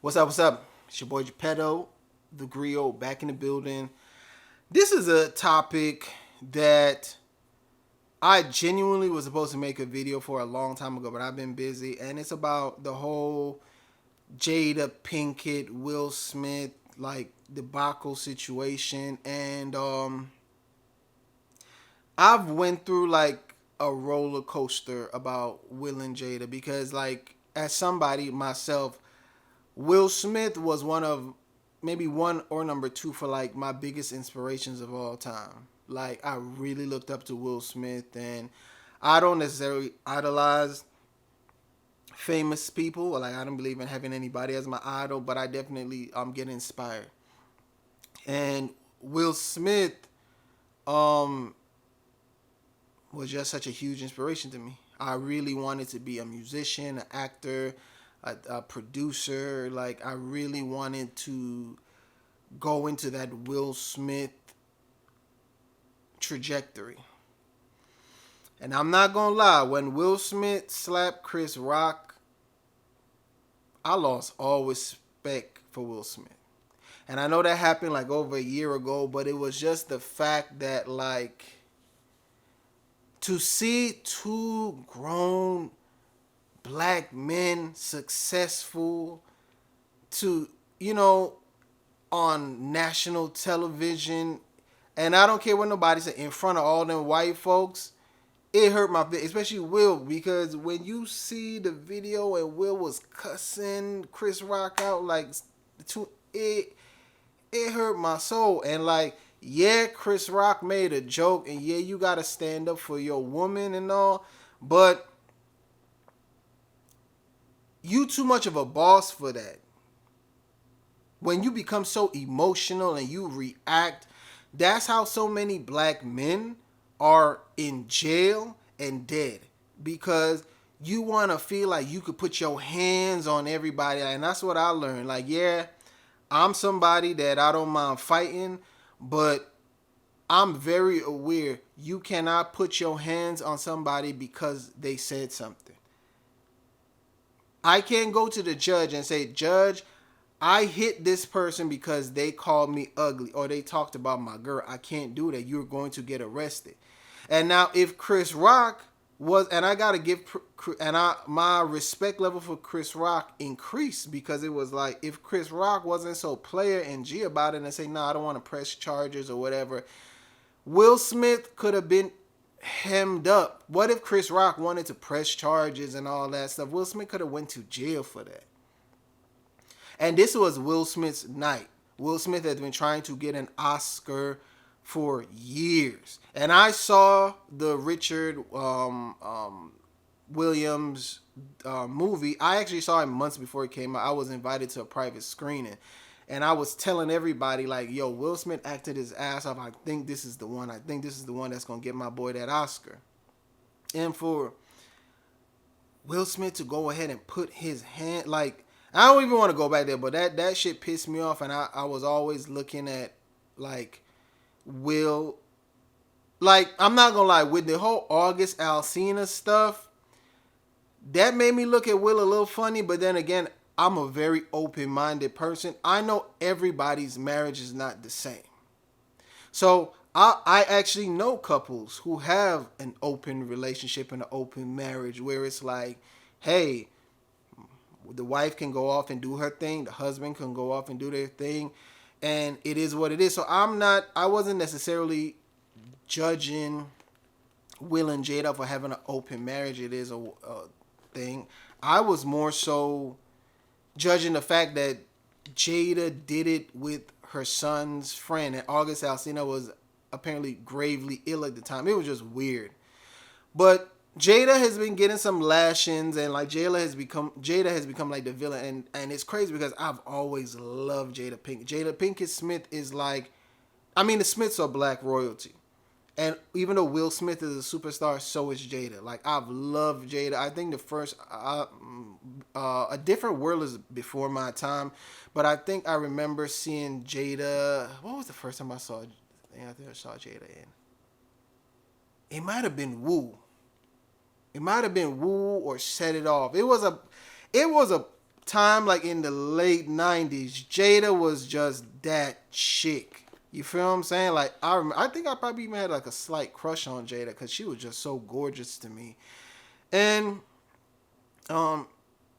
What's up? What's up? It's your boy Gippetto, the griot, back in the building. This is a topic that I genuinely was supposed to make a video for a long time ago, but I've been busy, and it's about the whole Jada Pinkett, Will Smith, like debacle situation, and I've went through like a roller coaster about Will and Jada because, like, as somebody myself, Will Smith was one of maybe one or number two for like my biggest inspirations of all time. Like, I really looked up to Will Smith, and I don't necessarily idolize famous people. Like, I don't believe in having anybody as my idol, but I definitely get inspired. And Will Smith um was just such a huge inspiration to me. I really wanted to be a musician, an actor, a producer. Like, I really wanted to go into that Will Smith trajectory. And I'm not gonna lie, when Will Smith slapped Chris Rock, I lost all respect for Will Smith. And I know that happened like over a year ago, but it was just the fact that, like, to see two grown black men successful to, on national television, and I don't care what nobody said, in front of all them white folks, it hurt my face, especially Will, because when you see the video and Will was cussing Chris Rock out, like, it hurt my soul. And, like, yeah, Chris Rock made a joke, and yeah, you gotta stand up for your woman and all, but you too much of a boss for that. When you become so emotional and you react, that's how so many black men are in jail and dead, because you want to feel like you could put your hands on everybody. And that's what I learned. Like, yeah, I'm somebody that I don't mind fighting, but I'm very aware you cannot put your hands on somebody because they said something. I can't go to the judge and say, Judge, I hit this person because they called me ugly or they talked about my girl. I can't do that. You're going to get arrested. And now, if Chris Rock was, and I gotta give, and my respect level for Chris Rock increased, because it was like, if Chris Rock wasn't so player and G about it and say, no, I don't want to press charges or whatever, Will Smith could have been hemmed up. What if Chris Rock wanted to press charges and all that stuff? Will Smith could have went to jail for that. And this was Will Smith's night. Will Smith has been trying to get an Oscar for years. And I saw the Richard Williams movie. I actually saw it months before it came out. I was invited to a private screening. And I was telling everybody, like, yo, Will Smith acted his ass off. I think this is the one. I think this is the one that's going to get my boy that Oscar. And for Will Smith to go ahead and put his hand, like, I don't even want to go back there, but that shit pissed me off. And I was always looking at, like, Will, like, I'm not gonna lie, with the whole August Alsina stuff, that made me look at Will a little funny. But then again, I'm a very open-minded person. I know everybody's marriage is not the same. So I actually know couples who have an open relationship and an open marriage, where it's like, hey, the wife can go off and do her thing, the husband can go off and do their thing, and it is what it is. So I wasn't necessarily judging Will and Jada for having an open marriage. It is a thing. I was more so judging the fact that Jada did it with her son's friend, and August Alsina was apparently gravely ill at the time. It was just weird. But Jada has been getting some lashings, and like Jada has become like the villain, and it's crazy because I've always loved Jada Pinkett. Jada Pinkett Smith is like, I mean, the Smiths are black royalty. And even though Will Smith is a superstar, so is Jada. Like, I've loved Jada. I think the first, A Different World is before my time, but I think I remember seeing Jada. What was the first time I saw? I think I saw Jada in. It might have been Woo. It might have been Woo or Set It Off. It was a time, like in the late 90s, Jada was just that chick. You feel what I'm saying? Like, I think I probably even had like a slight crush on Jada because she was just so gorgeous to me. And um,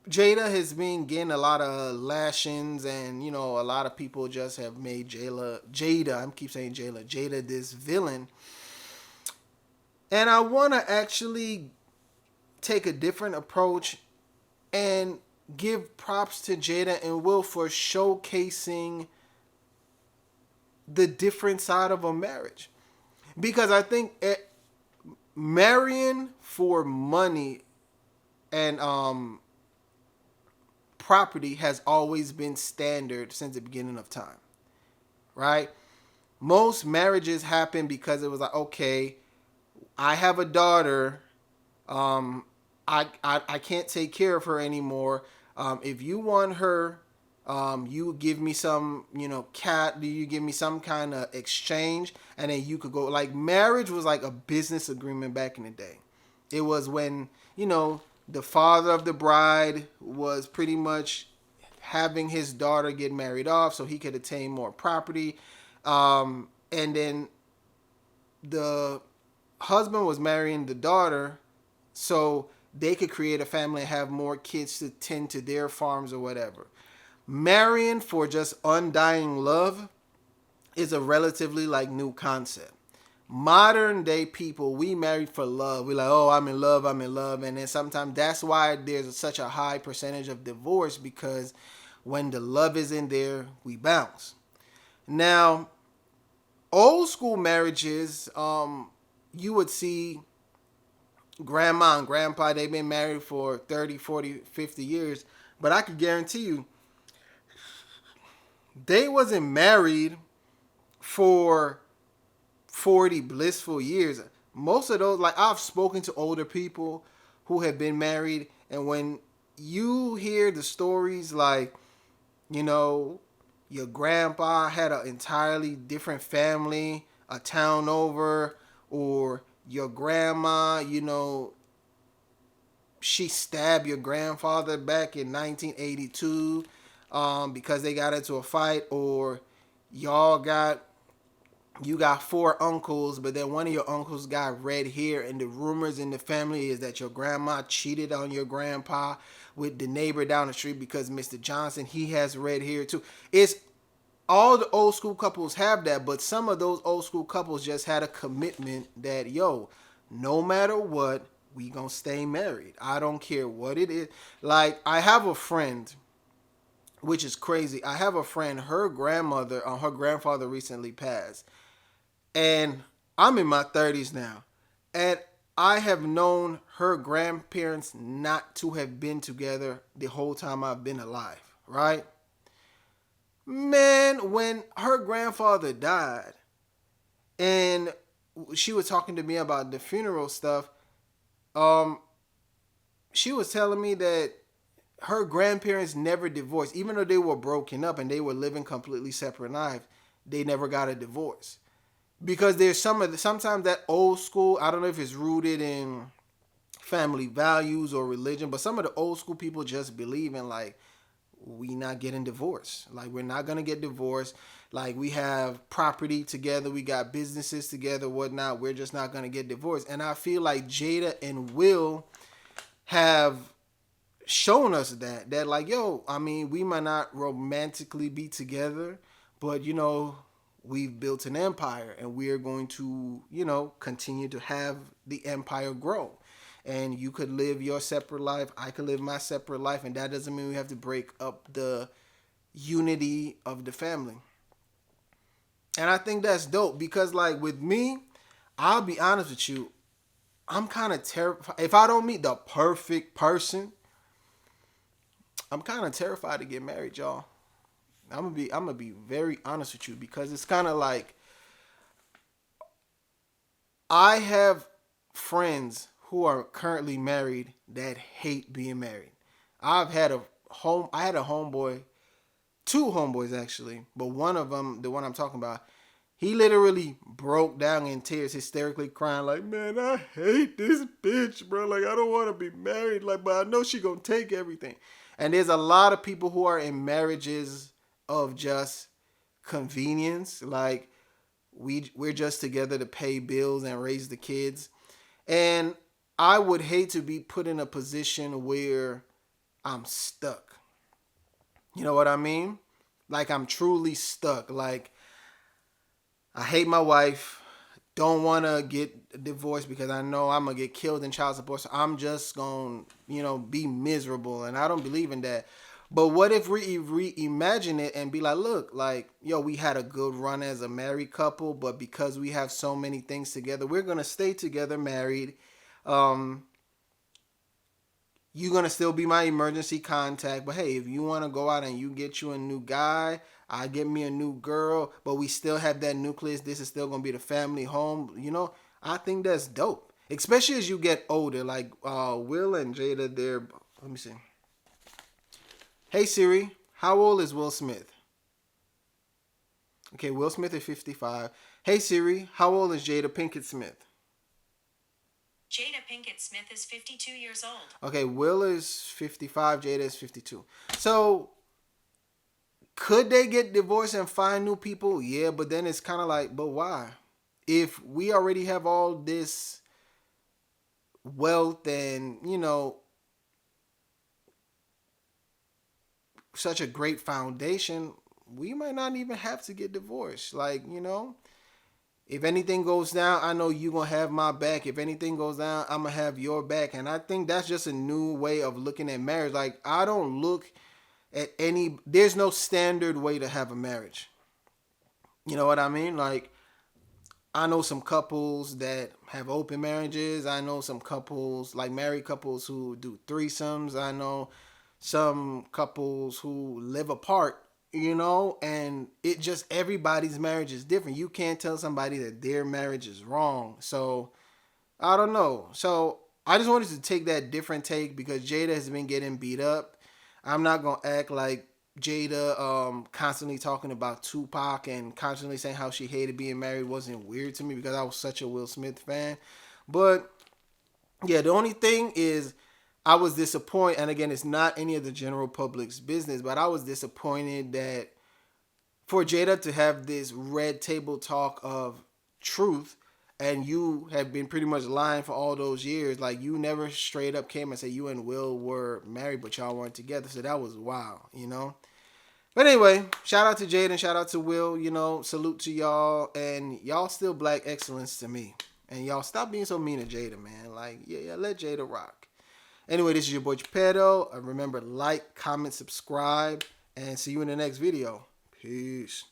Jada has been getting a lot of lashings, and you know, a lot of people just have made Jada. I keep saying Jada this villain. And I want to actually take a different approach and give props to Jada and Will for showcasing the different side of a marriage. Because I think marrying for money and property has always been standard since the beginning of time, right? Most marriages happen because it was like, okay, I have a daughter, um, I can't take care of her anymore. If you want her, you give me some, you know, you give me some kind of exchange, and then you could go. Like, marriage was like a business agreement back in the day. It was when, you know, the father of the bride was pretty much having his daughter get married off so he could attain more property. And then the husband was marrying the daughter so they could create a family and have more kids to tend to their farms or whatever. Marrying for just undying love is a relatively like new concept. Modern day people, we marry for love. We're like, oh, I'm in love, I'm in love. And then sometimes that's why there's such a high percentage of divorce, because when the love is in there, we bounce. Now, old school marriages, you would see grandma and grandpa, they've been married for 30, 40, 50 years. But I could guarantee you, they wasn't married for 40 blissful years. Most of those, like, I've spoken to older people who have been married, and when you hear the stories like, you know, your grandpa had an entirely different family a town over, or your grandma, you know, she stabbed your grandfather back in 1982 because they got into a fight, or y'all got you got four uncles, but then one of your uncles got red hair, and the rumors in the family is that your grandma cheated on your grandpa with the neighbor down the street because Mr. Johnson, he has red hair too. It's all the old school couples have that, but some of those old school couples just had a commitment that, yo, no matter what, we gonna stay married. I don't care what it is. Like, I have a friend, which is crazy. I have a friend, her grandfather recently passed. And I'm in my 30s now. And I have known her grandparents not to have been together the whole time I've been alive, right? Man, when her grandfather died and she was talking to me about the funeral stuff, um, she was telling me that her grandparents never divorced. Even though they were broken up and they were living completely separate lives, they never got a divorce. Because there's sometimes that old school, I don't know if it's rooted in family values or religion, but some of the old school people just believe in, like, we not getting divorced. Like, we're not gonna get divorced. Like, we have property together, we got businesses together, whatnot. We're just not gonna get divorced. And I feel like Jada and Will have shown us that like, yo, I mean, we might not romantically be together, but you know, we've built an empire, and we are going to, you know, continue to have the empire grow. And you could live your separate life, I could live my separate life, and that doesn't mean we have to break up the unity of the family. And I think that's dope because, like, with me, I'll be honest with you, I'm kind of terrified. If I don't meet the perfect person, I'm kind of terrified to get married, y'all. I'm gonna be very honest with you, because it's kind of like, I have friends who are currently married that hate being married. I had a homeboy, two homeboys actually, but one of them, the one I'm talking about, he literally broke down in tears, hysterically crying, like, man, I hate this bitch, bro. Like, I don't want to be married, like, but I know she gonna take everything. And there's a lot of people who are in marriages of just convenience. Like we're just together to pay bills and raise the kids. And I would hate to be put in a position where I'm stuck. You know what I mean? Like I'm truly stuck. Like I hate my wife. Don't want to get divorced because I know I'm going to get killed in child support. So I'm just going to, be miserable. And I don't believe in that. But what if we reimagine it and be like, look, like, yo, we had a good run as a married couple, but because we have so many things together, we're going to stay together married. Um, you're gonna still be my emergency contact. But hey, if you want to go out and you get you a new guy, I get me a new girl, but we still have that nucleus. This is still gonna be the family home. I think that's dope, especially as you get older. Like Will and Jada, they're. Let me see. Hey Siri, how old is Will Smith? Okay, Will Smith is 55. Hey Siri, how old is Jada Pinkett Smith? Jada Pinkett Smith is 52 years old. Okay, Will is 55, Jada is 52. So, could they get divorced and find new people? Yeah, but then it's kind of like, but why? If we already have all this wealth and, such a great foundation, we might not even have to get divorced. Like, if anything goes down, I know you're going to have my back. If anything goes down, I'm going to have your back. And I think that's just a new way of looking at marriage. Like, I don't look at there's no standard way to have a marriage. You know what I mean? Like, I know some couples that have open marriages. I know some couples, like married couples who do threesomes. I know some couples who live apart, and it just everybody's marriage is different. You can't tell somebody that their marriage is wrong. So I don't know. So I just wanted to take that different take because Jada has been getting beat up. I'm not gonna act like Jada constantly talking about Tupac and constantly saying how she hated being married wasn't weird to me because I was such a Will Smith fan. But yeah, the only thing is I was disappointed, and again, it's not any of the general public's business, but I was disappointed that for Jada to have this red table talk of truth, and you have been pretty much lying for all those years. Like, you never straight up came and said you and Will were married, but y'all weren't together. So that was wild. But anyway, shout out to Jada and shout out to Will. Salute to y'all, and y'all still black excellence to me. And y'all stop being so mean to Jada, man. Like, yeah, let Jada rock. Anyway, this is your boy Gippetto. Remember, like, comment, subscribe, and see you in the next video. Peace.